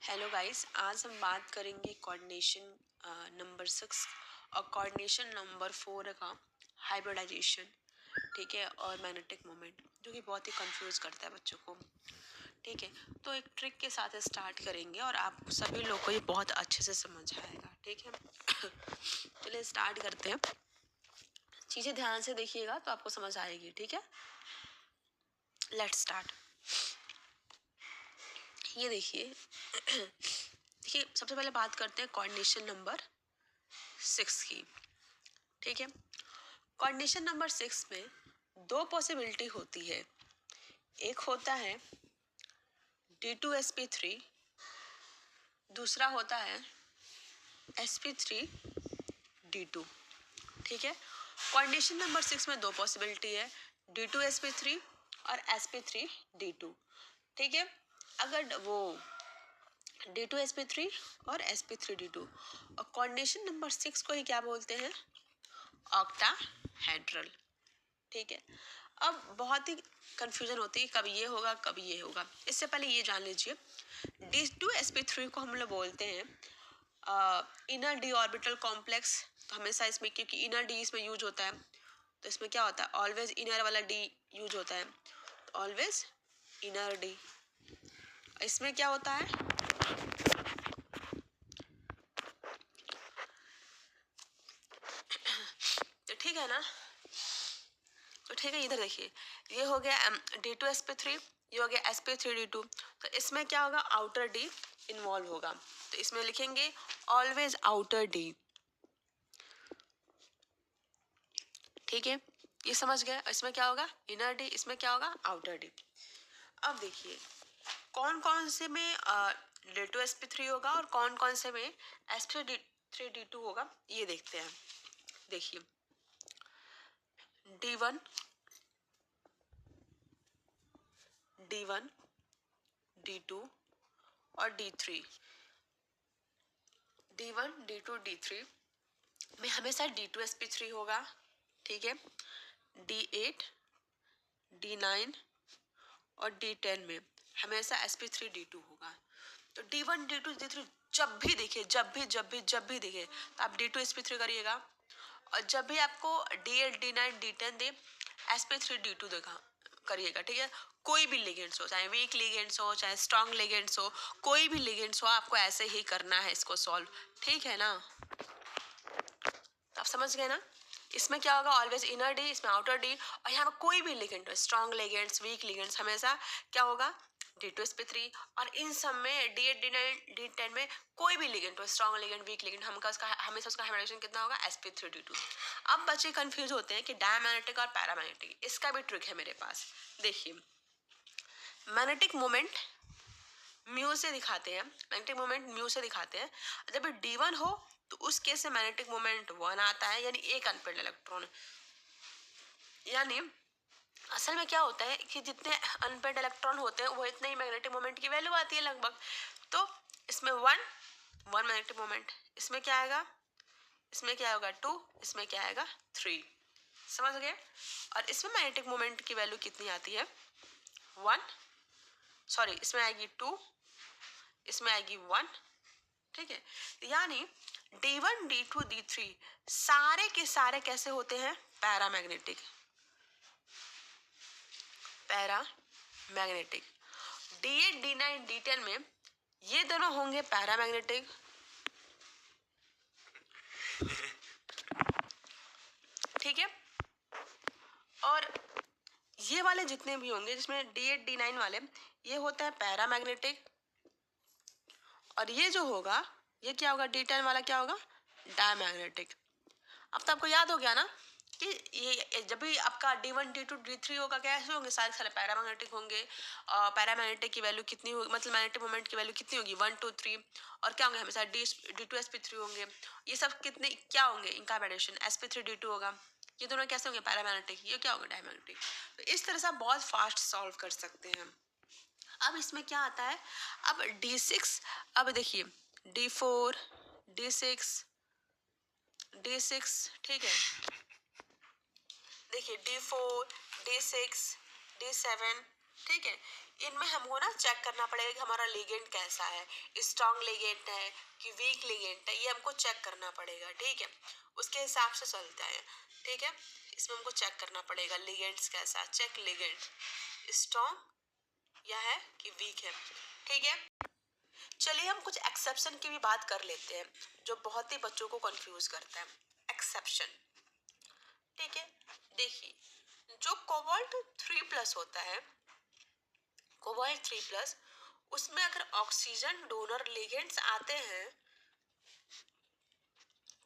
Hello guys, आज हम बात करेंगे कोऑर्डिनेशन नंबर 6 और कोऑर्डिनेशन नंबर 4 का हाइब्रिडाइजेशन, ठीक है, और मैग्नेटिक मोमेंट, जो कि बहुत ही कंफ्यूज करता है बच्चों को। ठीक है, तो एक ट्रिक के साथ स्टार्ट करेंगे और आप सभी लोग को ये बहुत अच्छे से समझ आएगा। ठीक है चलिए स्टार्ट करते हैं। चीज़ें ध्यान से देखिएगा तो आपको समझ आएगी। ठीक है, लेट्स स्टार्ट। ये देखिए देखिए, सबसे पहले बात करते हैं कोऑर्डिनेशन नंबर 6 की। ठीक है, कोऑर्डिनेशन नंबर 6 में दो पॉसिबिलिटी होती है। एक होता है D2sp3, दूसरा होता है sp3d2। ठीक है, कोऑर्डिनेशन नंबर 6 में दो पॉसिबिलिटी है, D2sp3 और sp3d2। ठीक है, अगर वो D2sp3 और sp3d2, और कोऑर्डिनेशन नंबर 6 को ही क्या बोलते हैं, ऑक्टाहेड्रल। ठीक है, अब बहुत ही कंफ्यूजन होती है, कब ये होगा कब ये होगा। इससे पहले ये जान लीजिए, D2sp3 को हम लोग बोलते हैं इनर डी ऑर्बिटल कॉम्प्लेक्स। तो हमेशा इसमें, क्योंकि इनर डी इसमें यूज होता है, तो इसमें क्या होता है, ऑलवेज इनर वाला डी यूज होता है, तो ऑलवेज इनर डी। इसमें क्या होता है, तो ठीक है ना, तो ठीक है, इधर देखिए, ये हो गया D2sp3, ये हो गया sp3d2। तो इसमें क्या होगा, आउटर डी इन्वॉल्व होगा, तो इसमें लिखेंगे ऑलवेज आउटर डी। ठीक है, ये समझ गए। इसमें क्या होगा, इनर डी, इसमें क्या होगा, आउटर डी। अब देखिए कौन कौन से में D2sp3 होगा और कौन कौन से में sp3d2 होगा, ये देखते हैं। देखिए D1, D1, D2 और D3, D1, D2, D3 में हमेशा D2sp3 होगा। ठीक है, D8, D9 और D10 में हमेशा sp3d2 होगा। तो D1, D2, D3 जब भी देखे, जब भी देखे, तो आप D2sp3 करिएगा, और जब भी आपको D8, D9, D10 दे, sp3d2 देखा करिएगा। ठीक है, कोई भी लिगेंड्स हो, चाहे वीक लिगेंड्स हो चाहे स्ट्रॉन्ग लिगेंड्स हो, कोई भी लिगेंड्स हो, आपको ऐसे ही करना है इसको सॉल्व। ठीक है ना, आप समझ गए ना। इसमें क्या होगा, ऑलवेज इनर डी, इसमें आउटर डी, और यहाँ पर कोई भी लिगेंड हो, स्ट्रॉन्ग लिगेंड्स, वीक लिगेंड्स, हमेशा क्या होगा, D2sp3। और इन सब में D8, D9, D10 में कोई भी लिगेंड हो, स्ट्रॉन्ग लिगेंड, वीक लिगेंड, हमेशा उसका हाइब्रिडाइजेशन कितना होगा, sp3d2। अब बच्चे कंफ्यूज होते हैं कि डायमैग्नेटिक और पैरामैग्नेटिक, इसका भी ट्रिक है मेरे पास। देखिए, मैग्नेटिक मोमेंट म्यू से दिखाते हैं, मैग्नेटिक मोमेंट म्यू से दिखाते हैं। जब D1 हो तो उस केस में मैग्नेटिक मोमेंट 1 आता है, यानी एक अनपेड इलेक्ट्रॉन। यानी असल में क्या होता है कि जितने अनपेड इलेक्ट्रॉन होते हैं वो इतने ही मैग्नेटिक मोमेंट की वैल्यू आती है लगभग। तो इसमें 1 मैग्नेटिक मोमेंट, इसमें क्या आएगा, इसमें क्या होगा 2, इसमें क्या आएगा 3। समझ गए। और इसमें मैग्नेटिक मोमेंट की वैल्यू कितनी आती है, 1, सॉरी, इसमें आएगी 2, इसमें आएगी 1। ठीक है, यानी D1, D2, D3 सारे के सारे कैसे होते हैं, paramagnetic. Paramagnetic D8, D9, D10 में ये दोनों होंगे पैरामैग्नेटिक, ठीक है। और ये वाले जितने भी होंगे, जिसमें D8, D9 वाले, ये होता है पैरामैग्नेटिक। और ये जो होगा, ये क्या होगा, D10 वाला क्या होगा, डायमैग्नेटिक। अब तो आपको याद हो गया ना कि ये जब भी आपका D1, D2, D3 होगा, कैसे होंगे, सारे सारे पैरामैग्नेटिक होंगे। पैरामैग्नेटिक की वैल्यू कितनी होगी, मतलब मैग्नेटिक मोमेंट की वैल्यू कितनी होगी, 1, 2, 3। और क्या होंगे, हमेशा D2sp3 होंगे। ये सब कितने क्या होंगे, इनका वेरिएशन sp3d2 होगा। ये दोनों कैसे होंगे, पैरामैग्नेटिक, ये क्या होगा, डायमैग्नेटिक। तो इस तरह से आप बहुत फास्ट सॉल्व कर सकते हैं। अब इसमें क्या आता है, अब D6, अब देखिए D4, D6, D6, ठीक है, देखिए D4, D6, D7, ठीक है, इनमें हमको ना चेक करना पड़ेगा कि हमारा लिगेंड कैसा है, स्ट्रॉन्ग लिगेंड है कि वीक लिगेंड है, ये हमको चेक करना पड़ेगा, ठीक है। उसके हिसाब से चलता है, ठीक है। इसमें हमको चेक करना पड़ेगा लिगेंड्स कैसा, चेक लिगेंड स्ट्रॉन्ग या है कि वीक है, ठीक है। चलिए हम कुछ एक्सेप्शन की भी बात कर लेते हैं जो बहुत ही बच्चों को कंफ्यूज करता है। एक्सेप्शन, ठीक है। देखिए जो कोबाल्ट 3+ होता है, कोबाल्ट 3+, उसमें अगर ऑक्सीजन डोनर लिगेंड्स आते हैं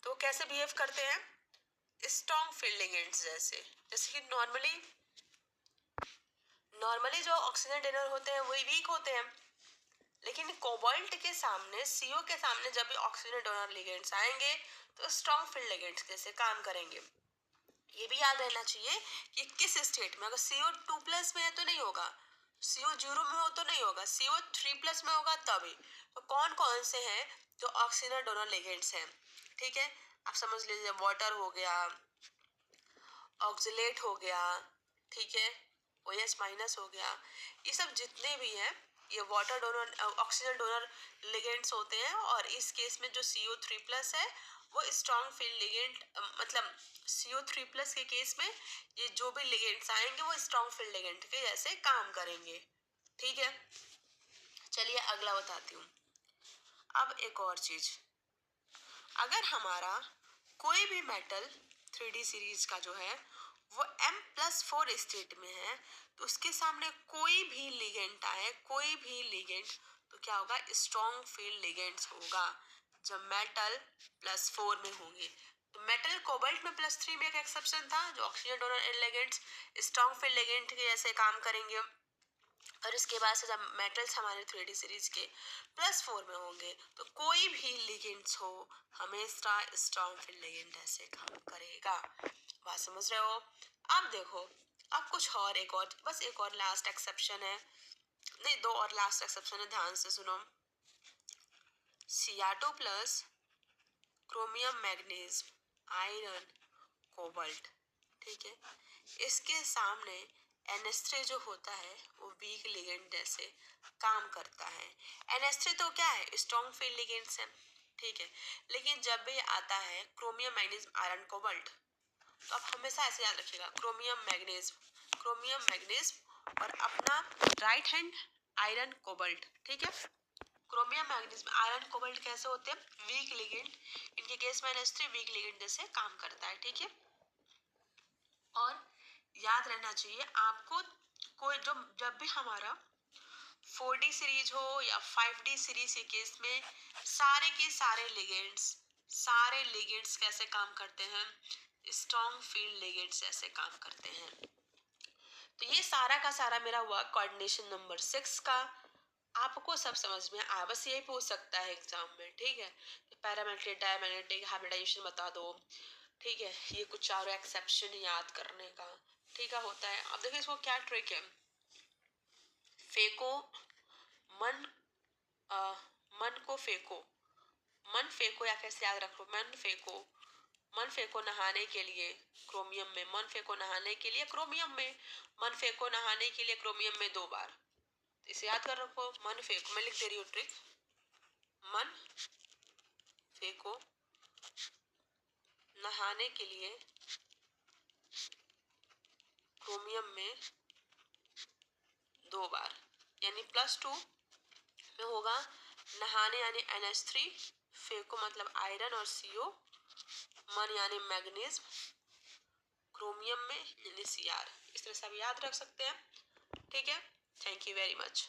तो कैसे बिहेव करते हैं, स्ट्रॉन्ग फील्ड लिगेंड्स जैसे। जैसे कि नॉर्मली जो ऑक्सीजन डोनर होते हैं वही वीक होते हैं, लेकिन कोबाल्ट के सामने, सीओ के सामने जब भी ऑक्सीजन डोनर लिगेंड्स आएंगे तो स्ट्रॉन्ग फील्ड लिगेंड्स जैसे काम करेंगे। ये भी याद रहना चाहिए कि किस स्टेट में, अगर CO2+ में है तो नहीं होगा, CO0 में हो तो नहीं होगा, CO3+ में होगा तभी। तो कौन कौन से हैं जो ऑक्सीजन डोनर लिगेंड्स हैं, ठीक है। आप समझ लीजिए वाटर हो गया, ऑक्सीलेट हो गया, ठीक है, OH- हो गया, ये सब जितने भी हैं ये water donor oxygen donor ligands होते हैं। और इस केस में जो CO3+ है वो स्ट्रॉन्ग फील्ड लिगेंड, मतलब CO3+ के केस में ये जो भी लिगेंड्स आएंगे वो स्ट्रॉन्ग फील्ड लिगेंड के जैसे काम करेंगे, ठीक है। चलिए अगला बताती हूँ। अब एक और चीज, अगर हमारा कोई भी मेटल 3D सीरीज का जो है वो M+4 स्टेट में है तो उसके सामने कोई भी लिगेंड आए, कोई भी लिगेंड, तो क्या होगा, स्ट्रॉन्ग फील्ड लिगेंड्स होगा जब मेटल +4 में होंगे। तो मेटल कोबाल्ट में +3 में एक एक्सेप्शन था, जो oxygen donor ligands strong field ligand के जैसे काम करेंगे। और इसके बाद से जब मेटल्स हमारे 3D सीरीज के +4 में होंगे तो कोई भी लिगेंड्स हो हमेशा स्ट्रॉन्ग फील्ड लिगेंड ऐसे काम करेगा। बात समझ रहे हो। अब देखो, अब कुछ और, एक और, बस एक और लास्ट एक्सेप्शन है, नहीं 2 और लास्ट एक्सेप्शन है, ध्यान से सुनो। Cr2+, chromium manganese iron cobalt, ठीक है, इसके सामने NH3 जो होता है वो वीक लिगेंड जैसे काम करता है। NH3 तो क्या है, स्ट्रॉन्ग फील्ड लिगेंड्स है, ठीक है। लेकिन जब भी आता है क्रोमियम मैग्नीज आयरन कोबाल्ट, तो आप हमेशा ऐसे याद रखिएगा, क्रोमियम मैग्नीज और अपना राइट हैंड आयरन कोबाल्ट, ठीक है। क्रोमियम मैग्नीज आयरन कोबाल्ट कैसे होते हैं, वीक लिगेंड, इनके केस में NH3 वीक लिगेंड जैसे काम करता है, ठीक है। और याद रहना चाहिए आपको, कोई जो जब भी हमारा 4D सीरीज हो या 5D सीरीज के केस में सारे के सारे लिगेंड्स कैसे काम करते हैं, स्ट्रॉन्ग फील्ड लिगेंड्स ऐसे काम करते हैं। तो ये सारा का सारा मेरा हुआ कोऑर्डिनेशन नंबर 6 का। आपको सब समझ में आया, बस यही पूछ सकता है एग्जाम में, ठीक है। तो पैरामेट्रिक, डायमैग्नेटिक, हाइब्रिडाइजेशन बता दो, ठीक है। ये कुछ चारों एक्सेप्शन याद करने का, ठीक है, होता है। अब देखिए इसको क्या ट्रिक है, फेंको मन, मन को फेंको, मन फेंको, या कैसे याद रखो, मन फेंको नहाने के लिए क्रोमियम में, मन फेंको नहाने के लिए क्रोमियम में, मन फेंको नहाने के लिए क्रोमियम में 2 बार। इसे याद कर रखो, मन फेंको, मैं लिख दे रही हूँ ट्रिक, मन फेंको नहाने के लिए क्रोमियम में 2 बार, यानी +2 में होगा नहाने यानी NH3, फेंको मतलब आयरन और CO, मन यानी मैग्नीज, क्रोमियम में यानी Cr। इस तरह से आप याद रख सकते हैं, ठीक है। Thank you very much.